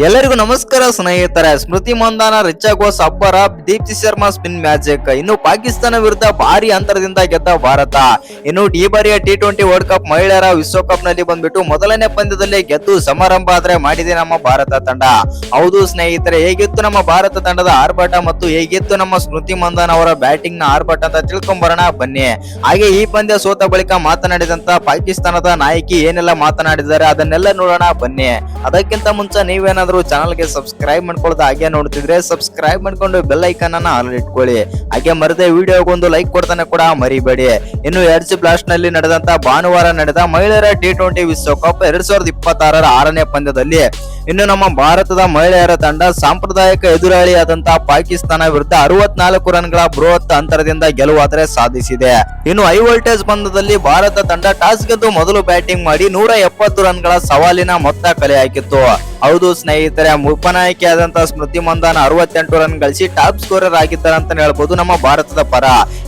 ಎಲ್ಲರಿಗೂ ನಮಸ್ಕಾರ ಸ್ನೇಹಿತರೆ. ಸ್ಮೃತಿ ಮಂದಾನ, ರಿಚಾ ಘೋಷ್ ಅಬ್ಬರ, ದೀಪ್ತಿ ಶರ್ಮಾ ಸ್ಪಿನ್ ಮ್ಯಾಜಿಕ್. ಇನ್ನು ಪಾಕಿಸ್ತಾನ ವಿರುದ್ಧ ಭಾರಿ ಅಂತರದಿಂದ ಗೆದ್ದ ಭಾರತ. ಇನ್ನು ಈ ಬಾರಿಯ T20 ವರ್ಲ್ಡ್ ಕಪ್ ಮಹಿಳೆಯರ ವಿಶ್ವಕಪ್ ನಲ್ಲಿ ಬಂದ್ಬಿಟ್ಟು ಮೊದಲನೇ ಪಂದ್ಯದಲ್ಲಿ ಗೆದ್ದು ಸಮಾರಂಭ ಆದ್ರೆ ಮಾಡಿದೆ ನಮ್ಮ ಭಾರತ ತಂಡ. ಹೌದು ಸ್ನೇಹಿತರೆ, ಹೇಗಿತ್ತು ನಮ್ಮ ಭಾರತ ತಂಡದ ಆರ್ಭಟ ಮತ್ತು ಹೇಗಿತ್ತು ನಮ್ಮ ಸ್ಮೃತಿ ಮಂದಾನ ಅವರ ಬ್ಯಾಟಿಂಗ್ ನ ಆರ್ಭಟ ಅಂತ ತಿಳ್ಕೊಂಬರೋಣ ಬನ್ನಿ. ಹಾಗೆ ಈ ಪಂದ್ಯ ಸೋತ ಬಳಿಕ ಮಾತನಾಡಿದಂತ ಪಾಕಿಸ್ತಾನದ ನಾಯಕಿ ಏನೆಲ್ಲ ಮಾತನಾಡಿದ್ದಾರೆ ಅದನ್ನೆಲ್ಲ ನೋಡೋಣ ಬನ್ನಿ. ಅದಕ್ಕಿಂತ ಮುಂಚೆ ನೀವೇನಾದ್ರೂ ಚಾನಲ್ಗೆ ಸಬ್ಸ್ಕ್ರೈಬ್ ಮಾಡ್ಕೊಳ್ಳೋದು ಹಾಗೆ ನೋಡ್ತಿದ್ರೆ ಸಬ್ಸ್ಕ್ರೈಬ್ ಮಾಡ್ಕೊಂಡು ಬೆಲ್ ಐಕಾನ್ ಅನ್ನ ಆಲ್ ಇಟ್ಕೊಳ್ಳಿ. ಹಾಗೆ ಮರದೆ ವಿಡಿಯೋಗೊಂದು ಲೈಕ್ ಕೊಡ್ತಾನೆ ಕೂಡ ಮರಿಬೇಡಿ. ಇನ್ನು ಎಡ್ಜ್ ಬ್ಲಾಸ್ಟ್ ನಲ್ಲಿ ನಡೆದಂತ ಭಾನುವಾರ ನಡೆದ ಮಹಿಳೆಯರ T20 ವಿಶ್ವಕಪ್ 2026ರ 6ನೇ ಪಂದ್ಯದಲ್ಲಿ ಇನ್ನು ನಮ್ಮ ಭಾರತದ ಮಹಿಳೆಯರ ತಂಡ ಸಾಂಪ್ರದಾಯಿಕ ಎದುರಾಳಿಯಾದಂತಹ ಪಾಕಿಸ್ತಾನ ವಿರುದ್ಧ 64 ರನ್ಗಳ ಬೃಹತ್ ಅಂತರದಿಂದ ಗೆಲುವಾದರೆ ಸಾಧಿಸಿದೆ. ಇನ್ನು ಹೈ ವೋಲ್ಟೇಜ್ ಪಂದ್ಯದಲ್ಲಿ ಭಾರತ ತಂಡ ಟಾಸ್ ಗೆದ್ದು ಮೊದಲು ಬ್ಯಾಟಿಂಗ್ ಮಾಡಿ 170 ರನ್ಗಳ ಸವಾಲಿನ ಮೊತ್ತ ಕಲೆ ಹಾಕಿತ್ತು. ಹೌದು ಸ್ನೇಹಿತರೆ, ಉಪನಾಯಕಿಯಾದಂತಹ ಸ್ಮೃತಿ ಮಂದಾನ 68 ರನ್ ಗಳಿಸಿ ಟಾಪ್ ಸ್ಕೋರರ್ ಆಗಿದ್ದಾರೆ ಅಂತ ಹೇಳ್ಬೋದು ನಮ್ಮ ಭಾರತದ ಪರ.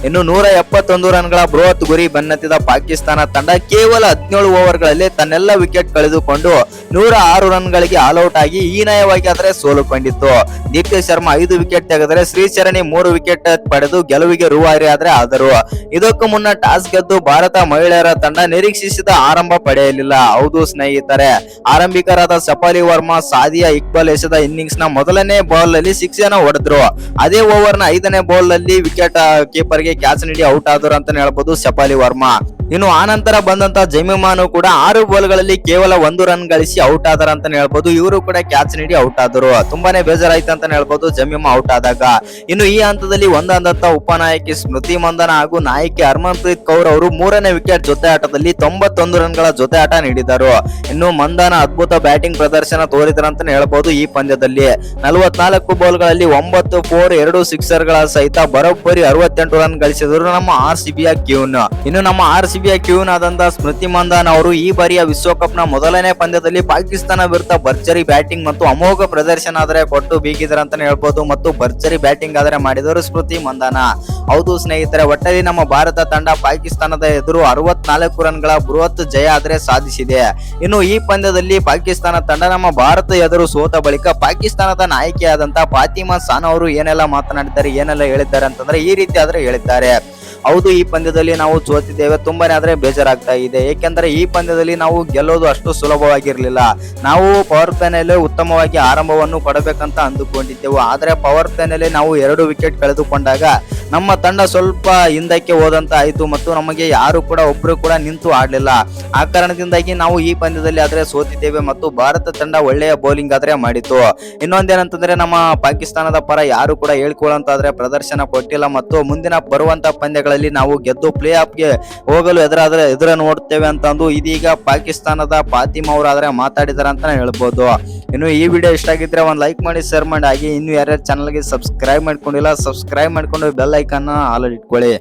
ಇನ್ನು 171 ರನ್ಗಳ ಬೃಹತ್ ಗುರಿ ಬೆನ್ನತ್ತಿದ ಪಾಕಿಸ್ತಾನ ತಂಡ ಕೇವಲ 17 ಓವರ್ಗಳಲ್ಲಿ ತನ್ನೆಲ್ಲ ವಿಕೆಟ್ ಕಳೆದುಕೊಂಡು 106 ರನ್ಗಳಿಗೆ ಆಲ್ಔಟ್ ಆಗಿ ಹೀನಾಯವಾಗಿ ಆದರೆ ಸೋಲು ಕಂಡಿತ್ತು. ದೀಪ್ತಿ ಶರ್ಮಾ 5 ವಿಕೆಟ್ ತೆಗೆದರೆ ಶ್ರೀಚರಣಿ 3 ವಿಕೆಟ್ ಪಡೆದು ಗೆಲುವಿಗೆ ರೂವಾರಿ ಆದರು. ಇದಕ್ಕೂ ಮುನ್ನ ಟಾಸ್ ಗೆದ್ದು ಭಾರತ ಮಹಿಳೆಯರ ತಂಡ ನಿರೀಕ್ಷಿಸಿದ ಆರಂಭ ಪಡೆಯಲಿಲ್ಲ. ಹೌದು ಸ್ನೇಹಿತರೆ, ಆರಂಭಿಕರಾದ ಸಫಾಲಿ ವರ್ಮಾ, ಸಾದಿಯಾ ಇಕ್ಬಾಲ್ ಎಸೆದ ಇನ್ನಿಂಗ್ಸ್ ನ ಮೊದಲನೇ ಬಾಲ್ ಅಲ್ಲಿ 6 ಅನ್ನು ಹೊಡೆದ್ರು. ಅದೇ ಓವರ್ ನ 5ನೇ ಬಾಲ್ ಅಲ್ಲಿ ವಿಕೆಟ್ ಕೀಪರ್ ಗೆ ಕ್ಯಾಚ್ ನೀಡಿ ಔಟ್ ಆದರು ಅಂತ ಹೇಳ್ಬೋದು ಸಫಾಲಿ ವರ್ಮಾ. ಇನ್ನು ಆನಂತರ ಬಂದಂತ ಜಮೀಮಾನು ಕೂಡ 6 ಬಾಲ್ಗಳಲ್ಲಿ ಕೇವಲ 1 ರನ್ ಗಳಿಸಿ ಔಟ್ ಆದರ ಅಂತ ಹೇಳ್ಬೋದು. ಇವರು ಕೂಡ ಕ್ಯಾಚ್ ನೀಡಿ ಔಟ್ ಆದರು. ತುಂಬಾನೇ ಬೇಜಾರಾಯ್ತು ಅಂತ ಹೇಳ್ಬೋದು ಜಮೀಮಾ ಔಟ್ ಆದಾಗ. ಇನ್ನು ಈ ಹಂತದಲ್ಲಿ ಒಂದಾದಂತ ಉಪನಾಯಕಿ ಸ್ಮೃತಿ ಮಂದಾನ ಹಾಗೂ ನಾಯಕಿ ಹರ್ಮನ್ಪ್ರೀತ್ ಕೌರ್ ಅವರು 3ನೇ ವಿಕೆಟ್ ಜೊತೆ ಆಟದಲ್ಲಿ 91 ರನ್ಗಳ ಜೊತೆ ಆಟ ನೀಡಿದರು. ಇನ್ನು ಮಂದಾನ ಅದ್ಭುತ ಬ್ಯಾಟಿಂಗ್ ಪ್ರದರ್ಶನ ತೋರಿದರಂತ ಹೇಳ್ಬೋದು. ಈ ಪಂದ್ಯದಲ್ಲಿ 44 ಬಾಲ್ಗಳಲ್ಲಿ 9 4 2 ಸಿಕ್ಸರ್ ಗಳ ಸಹಿತ ಬರೋಬ್ಬರಿ 68 ರನ್ ಗಳಿಸಿದರು ನಮ್ಮ RCBಯ ಕ್ಯೂನ್. ಇನ್ನು ನಮ್ಮ RCBಯ ಕ್ಯೂನ್ ಆದಂತಹ ಸ್ಮೃತಿ ಮಂದಾನ ಅವರು ಈ ಬಾರಿಯ ವಿಶ್ವಕಪ್ ನ ಮೊದಲನೇ ಪಂದ್ಯದಲ್ಲಿ ಪಾಕಿಸ್ತಾನ ವಿರುದ್ಧ ಭರ್ಜರಿ ಬ್ಯಾಟಿಂಗ್ ಮತ್ತು ಅಮೋಘ ಪ್ರದರ್ಶನ ಆದರೆ ಕೊಟ್ಟು ಬೀಗಿದ್ರ ಅಂತ ಹೇಳ್ಬೋದು ಮತ್ತು ಭರ್ಜರಿ ಬ್ಯಾಟಿಂಗ್ ಆದರೆ ಮಾಡಿದರು ಸ್ಮೃತಿ ಮಂದಾನ. ಹೌದು ಸ್ನೇಹಿತರೆ, ಒಟ್ಟಲ್ಲಿ ನಮ್ಮ ಭಾರತ ತಂಡ ಪಾಕಿಸ್ತಾನದ ಎದುರು 64 ರನ್ಗಳ ಬೃಹತ್ ಜಯ ಆದರೆ ಸಾಧಿಸಿದೆ. ಇನ್ನು ಈ ಪಂದ್ಯದಲ್ಲಿ ಪಾಕಿಸ್ತಾನ ತಂಡ ನಮ್ಮ ಭಾರತ ಎದುರು ಸೋತ ಬಳಿಕ ಪಾಕಿಸ್ತಾನದ ನಾಯಕಿಯಾದಂತಹ ಫಾತಿಮಾ ಸಾನಾ ಅವರು ಏನೆಲ್ಲ ಮಾತನಾಡಿದ್ದಾರೆ, ಏನೆಲ್ಲ ಹೇಳಿದ್ದಾರೆ ಅಂತಂದ್ರೆ ಈ ರೀತಿ ಆದ್ರೆ ಹೇಳಿದ್ದಾರೆ. ಹೌದು, ಈ ಪಂದ್ಯದಲ್ಲಿ ನಾವು ಸೋತಿದ್ದೇವೆ, ತುಂಬಾನೇ ಆದ್ರೆ ಬೇಜಾರಾಗ್ತಾ ಇದೆ. ಏಕೆಂದ್ರೆ ಈ ಪಂದ್ಯದಲ್ಲಿ ನಾವು ಗೆಲ್ಲೋದು ಅಷ್ಟು ಸುಲಭವಾಗಿರ್ಲಿಲ್ಲ. ನಾವು ಪವರ್ ಪ್ಲೇ ನಲ್ಲಿ ಉತ್ತಮವಾಗಿ ಆರಂಭವನ್ನು ಕೊಡಬೇಕಂತ ಅಂದುಕೊಂಡಿದ್ದೆವು. ಆದ್ರೆ ಪವರ್ ಪ್ಲೇ ನಲ್ಲಿ ನಾವು 2 ವಿಕೆಟ್ ಕಳೆದುಕೊಂಡಾಗ ನಮ್ಮ ತಂಡ ಸ್ವಲ್ಪ ಹಿಂದಕ್ಕೆ ಹೋದಂತ ಆಯ್ತು ಮತ್ತು ನಮಗೆ ಯಾರು ಕೂಡ ಒಬ್ರು ಕೂಡ ನಿಂತು ಆಡ್ಲಿಲ್ಲ. ಆ ಕಾರಣದಿಂದಾಗಿ ನಾವು ಈ ಪಂದ್ಯದಲ್ಲಿ ಆದ್ರೆ ಸೋತಿದ್ದೇವೆ ಮತ್ತು ಭಾರತ ತಂಡ ಒಳ್ಳೆಯ ಬೌಲಿಂಗ್ ಆದ್ರೆ ಮಾಡಿತ್ತು. ಇನ್ನೊಂದೇನಂತಂದ್ರೆ ನಮ್ಮ ಪಾಕಿಸ್ತಾನದ ಪರ ಯಾರು ಕೂಡ ಹೇಳ್ಕೊಳ್ಳಂತಾದ್ರೆ ಪ್ರದರ್ಶನ ಕೊಟ್ಟಿಲ್ಲ ಮತ್ತು ಮುಂದಿನ ಬರುವಂತ ಪಂದ್ಯಗಳಲ್ಲಿ ನಾವು ಗೆದ್ದು ಪ್ಲೇ ಆಫ್ ಗೆ ಹೋಗಲು ಎದುರ ನೋಡ್ತೇವೆ ಅಂತಂದು ಇದೀಗ ಪಾಕಿಸ್ತಾನದ ಫಾತಿಮಾ ಅವರು ಆದ್ರೆ ಮಾತಾಡಿದಾರೆ ಅಂತ ಹೇಳ್ಬೋದು. ಇನ್ನು ಈ ವಿಡಿಯೋ ಇಷ್ಟ ಆಗಿದ್ರೆ ಒಂದು ಲೈಕ್ ಮಾಡಿ, ಶೇರ್ ಮಾಡಿ. ಹಾಗೆ ಇನ್ನು ಯಾರ್ಯಾರು ಚಾನಲ್ಗೆ ಸಬ್ಸ್ಕ್ರೈಬ್ ಮಾಡ್ಕೊಂಡಿಲ್ಲ ಸಬ್ಸ್ಕ್ರೈಬ್ ಮಾಡ್ಕೊಂಡು ಬೆಲ್ ಐಕಾನ್ ಆಲ್ ಇಟ್ಕೊಳ್ಳಿ.